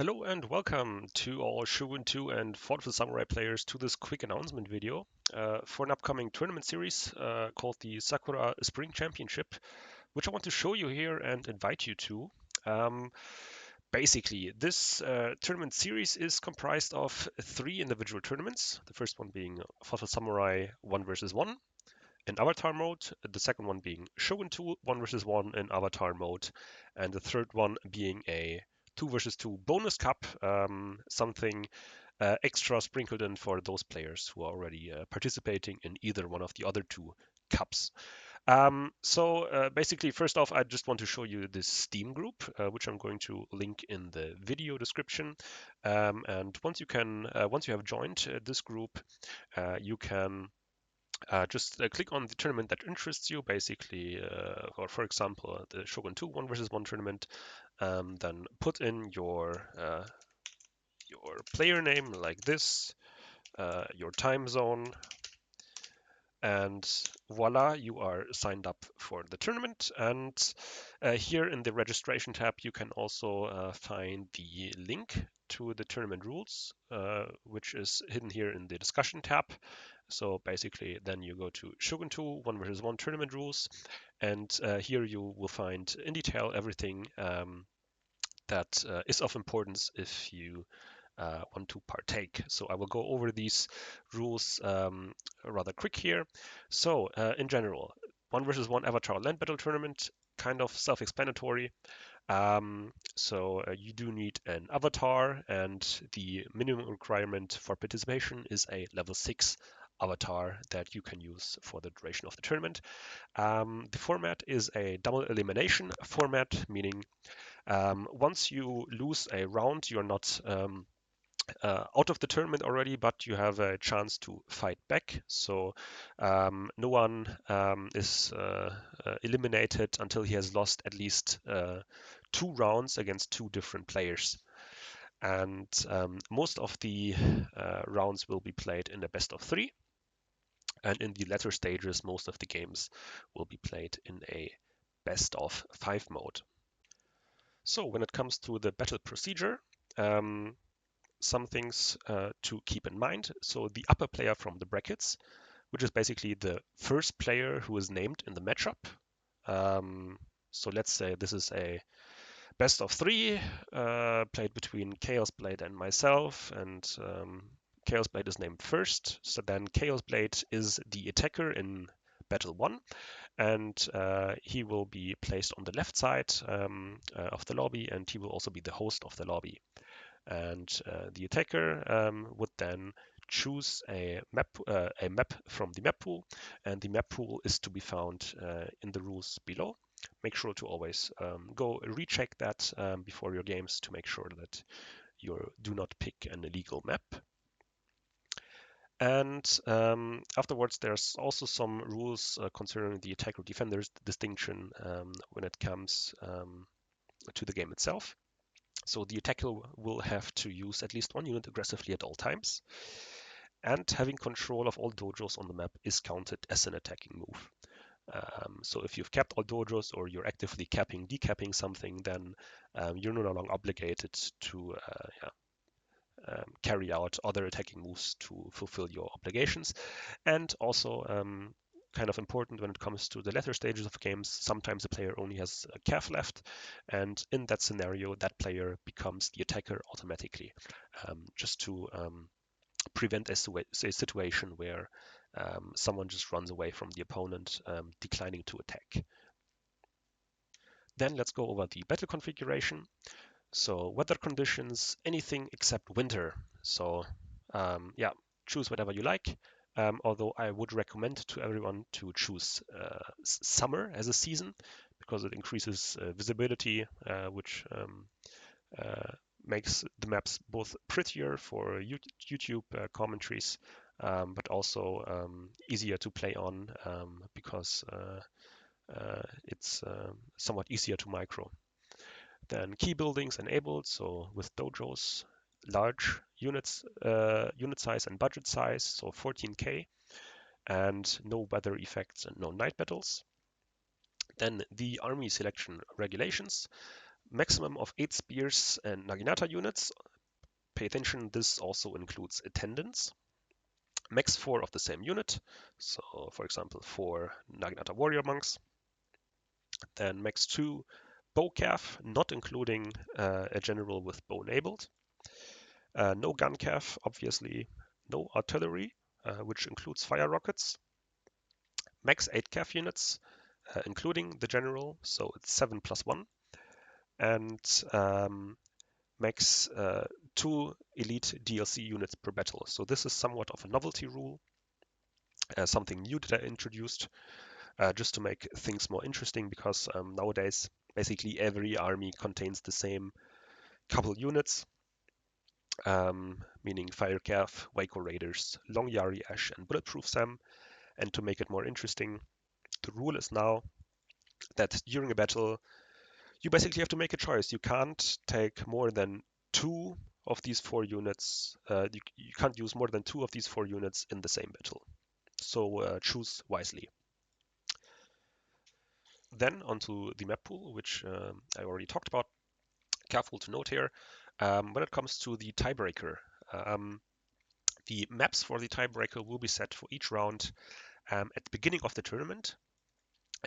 Hello and welcome to all Shogun 2 and V.O.D Samurai players to this quick announcement video for an upcoming tournament series called the Sakura Spring Championship, which I want to show you here and invite you to. Um, Basically, this tournament series is comprised of 3 individual tournaments. The first one being V.O.D Samurai 1 versus 1 in Avatar mode, the second one being Shogun 2 1 versus 1 in Avatar mode, and the third one being a 2 versus 2 bonus cup, something extra sprinkled in for those players who are already participating in either one of the other 2 cups. Basically, first off, I just want to show you this Steam group, which I'm going to link in the video description. And once you have joined this group, you can just click on the tournament that interests you, basically, or for example, the Shogun 2 1 versus 1 tournament. Then put in your player name like this, your time zone, and voila, you are signed up for the tournament. And here in the registration tab, you can also find the link to the tournament rules, which is hidden here in the discussion tab. So basically, then you go to Shogun 2 1 versus 1 tournament rules, and here you will find in detail everything that is of importance if you want to partake. So I will go over these rules rather quick here. So in general, 1 versus 1 Avatar land battle tournament, kind of self-explanatory. You do need an avatar, and the minimum requirement for participation is a level 6 avatar that you can use for the duration of the tournament. The format is a double elimination format, meaning once you lose a round, you're not out of the tournament already, but you have a chance to fight back. So no one is eliminated until he has lost at least 2 rounds against 2 different players. And most of the rounds will be played in a best of 3. And in the latter stages, most of the games will be played in a best of 5 mode. So when it comes to the battle procedure, some things to keep in mind. So the upper player from the brackets, which is basically the first player who is named in the matchup. So let's say this is a best of 3 played between Chaos Blade and myself, and Chaos Blade is named first. So then Chaos Blade is the attacker in Battle 1, and he will be placed on the left side of the lobby, and he will also be the host of the lobby. And the attacker would then choose a map from the map pool, and the map pool is to be found in the rules below. Make sure to always go recheck that before your games to make sure that you do not pick an illegal map. And afterwards, there's also some rules concerning the attacker defender's distinction when it comes to the game itself. So the attacker will have to use at least 1 unit aggressively at all times. And having control of all dojos on the map is counted as an attacking move. So if you've capped all dojos or you're actively decapping something, then you're no longer obligated to carry out other attacking moves to fulfill your obligations. And also, kind of important when it comes to the latter stages of games, sometimes the player only has a calf left, and in that scenario, that player becomes the attacker automatically, just to prevent a situation where someone just runs away from the opponent, declining to attack. Then let's go over the battle configuration. So weather conditions, anything except winter. So choose whatever you like. Although I would recommend to everyone to choose summer as a season because it increases visibility, which makes the maps both prettier for YouTube commentaries, but also easier to play on because it's somewhat easier to micro. Then key buildings enabled, so with dojos, large units, unit size and budget size, so 14K, and no weather effects and no night battles. Then the army selection regulations. Maximum of 8 spears and Naginata units. Pay attention, this also includes attendants. Max 4 of the same unit. So, for example, 4 Naginata warrior monks. Then max 2 bow calf, not including a general with bow enabled. No gun calf, obviously. No artillery, which includes fire rockets. Max 8 calf units, including the general, so it's 7 plus 1. And max 2 elite DLC units per battle. So this is somewhat of a novelty rule, something new that I introduced, just to make things more interesting, because nowadays basically every army contains the same couple units, meaning Fire Cav, Waco Raiders, Long Yari Ash, and Bulletproof Sam. And to make it more interesting, the rule is now that during a battle, you basically have to make a choice. You can't take more than 2 of these 4 units. You can't use more than 2 of these 4 units in the same battle. So choose wisely. Then onto the map pool, which I already talked about. Careful to note here, when it comes to the tiebreaker, the maps for the tiebreaker will be set for each round at the beginning of the tournament,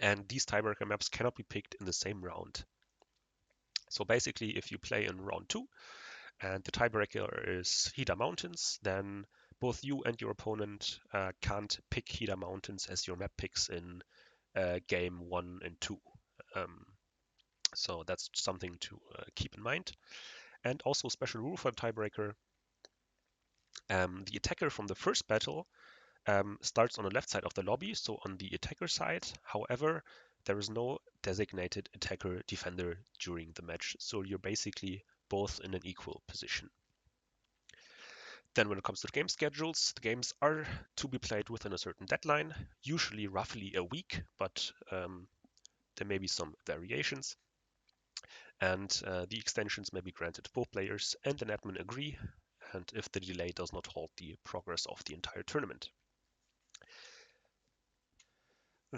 and these tiebreaker maps cannot be picked in the same round. So basically, if you play in round 2 and the tiebreaker is Hida Mountains, then both you and your opponent can't pick Hida Mountains as your map picks in game 1 and 2. So that's something to keep in mind. And also, special rule for the tiebreaker: the attacker from the first battle starts on the left side of the lobby, so on the attacker side. However, there is no designated attacker defender during the match, so you're basically both in an equal position. Then when it comes to the game schedules, the games are to be played within a certain deadline, usually roughly a week, but there may be some variations. And the extensions may be granted if both players and an admin agree, and if the delay does not halt the progress of the entire tournament.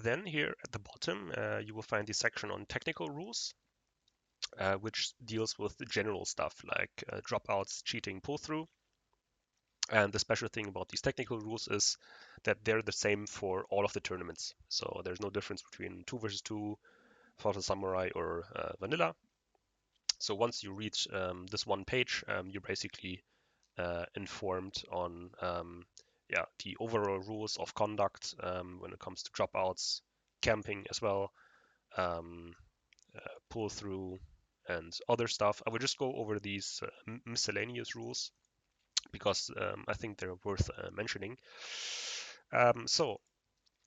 Then here at the bottom, you will find the section on technical rules, which deals with the general stuff like dropouts, cheating, pull-through. And the special thing about these technical rules is that they're the same for all of the tournaments. So there's no difference between 2 versus 2, Forza Samurai, or Vanilla. So once you reach this one page, you're basically informed on the overall rules of conduct when it comes to dropouts, camping as well, pull through, and other stuff. I will just go over these miscellaneous rules because I think they're worth mentioning. So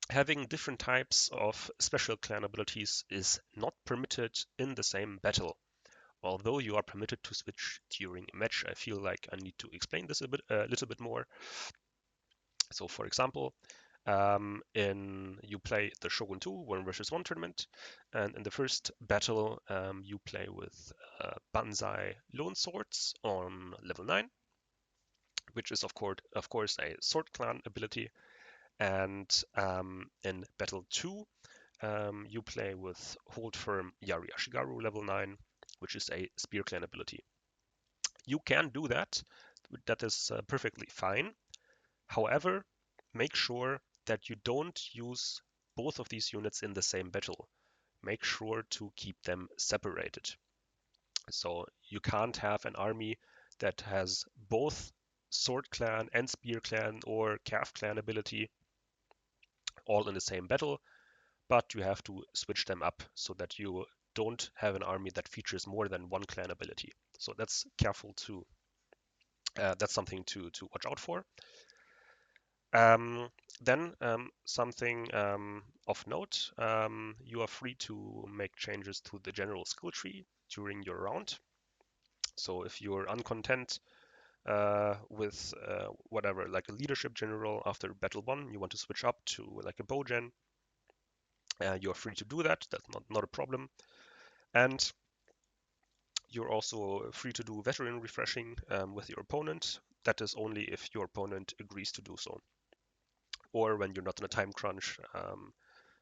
having different types of special clan abilities is not permitted in the same battle. Although you are permitted to switch during a match, I feel like I need to explain this a little bit more. So, for example, you play the Shogun 2 1 versus 1 tournament, and in the first battle, you play with Banzai Lone Swords on level 9, which is of course a sword clan ability. And in battle 2, you play with Hold Firm Yari Ashigaru level 9, which is a spear clan ability. You can do that. That is perfectly fine. However, make sure that you don't use both of these units in the same battle. Make sure to keep them separated. So you can't have an army that has both Sword Clan and Spear Clan or Calf Clan ability all in the same battle, but you have to switch them up so that you don't have an army that features more than one clan ability. So that's careful to that's something to watch out for. Then something of note, you are free to make changes to the general skill tree during your round. So if you're uncontent with whatever, like a leadership general after battle 1, you want to switch up to like a bow gen, you're free to do that. That's not a problem. And you're also free to do veteran refreshing with your opponent. That is only if your opponent agrees to do so, or when you're not in a time crunch.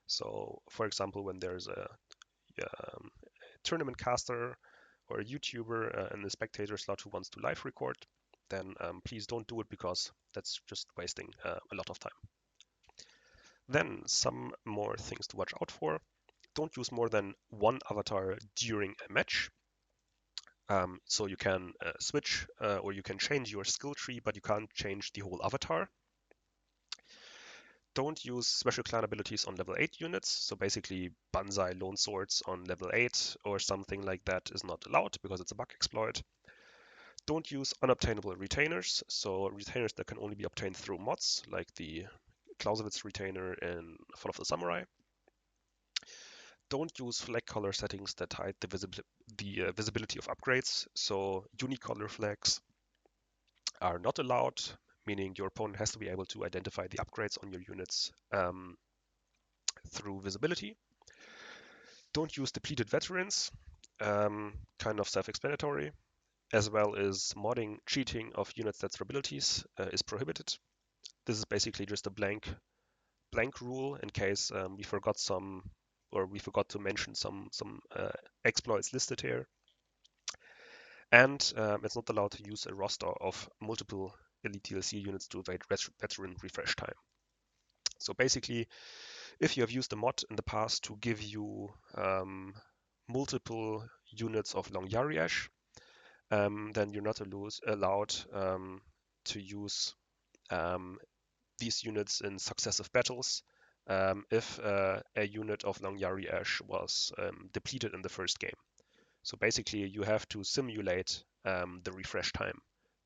So, for example, when there's a tournament caster or a YouTuber in the spectator slot who wants to live record, then please don't do it because that's just wasting a lot of time. Then some more things to watch out for. Don't use more than one avatar during a match. So you can switch or you can change your skill tree, but you can't change the whole avatar. Don't use special clan abilities on level 8 units. So basically Banzai Lone Swords on level 8 or something like that is not allowed because it's a bug exploit. Don't use unobtainable retainers. So retainers that can only be obtained through mods, like the Clausewitz retainer in Fall of the Samurai. Don't use flag color settings that hide the visibility of upgrades. So unicolor flags are not allowed, meaning your opponent has to be able to identify the upgrades on your units through visibility. Don't use depleted veterans, kind of self-explanatory, as well as modding, cheating of unit stats or abilities is prohibited. This is basically just a blank rule in case we forgot to mention some exploits listed here. And it's not allowed to use a roster of multiple Elite DLC units to evade veteran refresh time. So basically, if you have used a mod in the past to give you multiple units of Long Yari Ash, then you're not allowed to use these units in successive battles if a unit of Long Yari Ash was depleted in the first game. So basically, you have to simulate the refresh time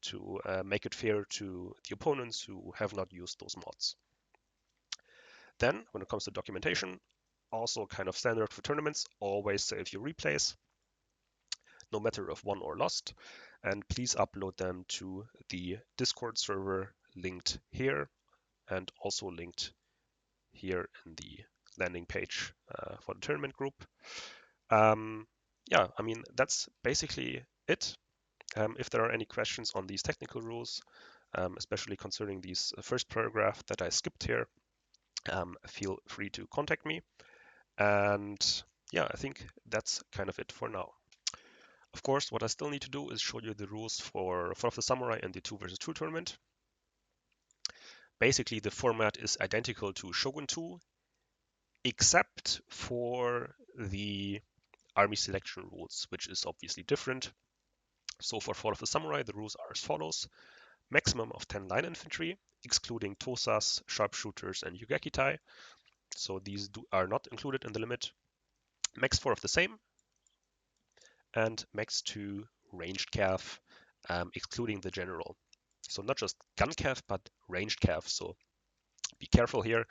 to make it fair to the opponents who have not used those mods. Then, when it comes to documentation, also kind of standard for tournaments, always save your replays, no matter if won or lost, and please upload them to the Discord server linked here and also linked here in the landing page for the tournament group. Yeah, I mean, that's basically it. If there are any questions on these technical rules, especially concerning these first paragraph that I skipped here, feel free to contact me. And yeah, I think that's kind of it for now. Of course, what I still need to do is show you the rules for Fall of the Samurai and the 2 versus 2 tournament. Basically, the format is identical to Shogun 2, except for the army selection rules, which is obviously different. So for Fall of the Samurai, the rules are as follows. Maximum of 10 line infantry, excluding Tosas, sharpshooters, and Yugekitai. So these are not included in the limit. Max 4 of the same, and max 2 ranged cav, excluding the general. So not just gun cav, but ranged cav. So be careful here.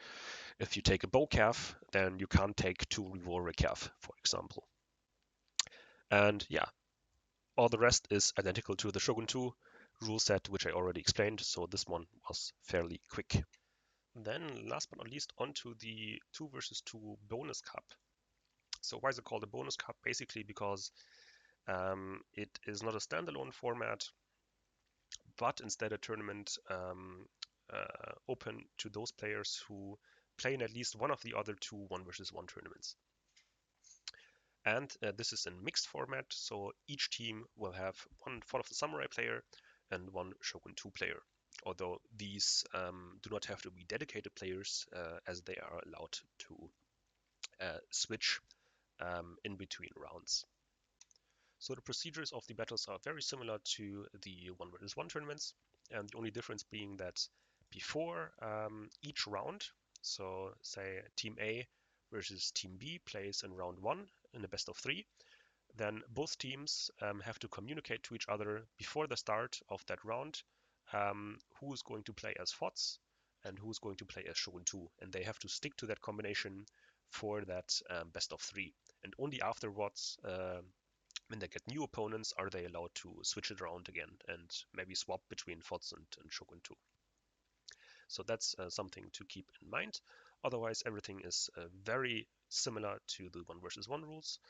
If you take a bow cav, then you can't take 2 revolver cav, for example. And yeah, all the rest is identical to the Shogun 2 rule set, which I already explained. So this one was fairly quick. Then last but not least, onto the 2 versus 2 bonus cup. So why is it called a bonus cup? Basically because it is not a standalone format, but instead a tournament open to those players who play in at least one of the other 2 1 versus 1 tournaments. And this is in mixed format, so each team will have 1 Fall of the Samurai player and 1 Shogun 2 player. Although these do not have to be dedicated players, as they are allowed to switch in between rounds. So the procedures of the battles are very similar to the 1 versus 1 tournaments, and the only difference being that before each round, so say Team A versus Team B plays in round 1 in a best of 3, then both teams have to communicate to each other before the start of that round who is going to play as V.O.Ds and who is going to play as Shogun 2, and they have to stick to that combination for that best of 3. And only afterwards, when they get new opponents, are they allowed to switch it around again and maybe swap between V.O.Ds and Shogun 2. So that's something to keep in mind. Otherwise, everything is very similar to the 1 versus 1 rules.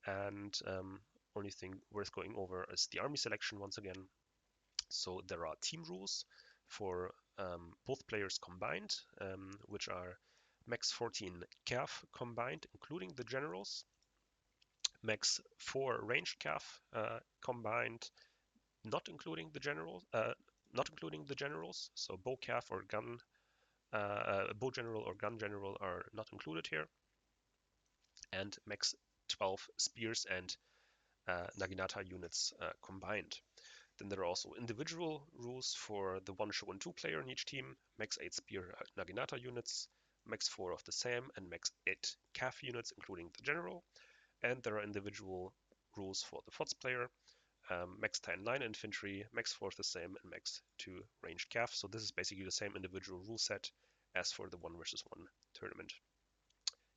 And only thing worth going over is the army selection once again. So there are team rules for both players combined, which are max 14 cav combined, including the generals, max 4 ranged cav combined, not including the generals. So bow cav or gun, bow general or gun general are not included here. And max 12 spears and Naginata units combined. Then there are also individual rules for the 1 Shogun 2 player in each team, max 8 spear Naginata units, max 4 of the same, and max 8 cav units, including the general. And there are individual rules for the FOTS player, max 10 9 infantry, max 4 of the same, and max 2 ranged cav. So this is basically the same individual rule set as for the 1 versus 1 tournament.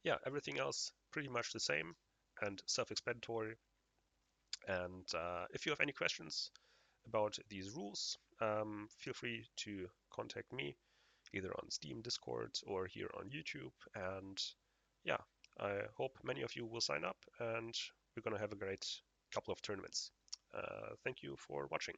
Yeah, everything else pretty much the same and self-explanatory. And if you have any questions about these rules, feel free to contact me either on Steam, Discord, or here on YouTube. And yeah, I hope many of you will sign up, and we're going to have a great couple of tournaments. Thank you for watching.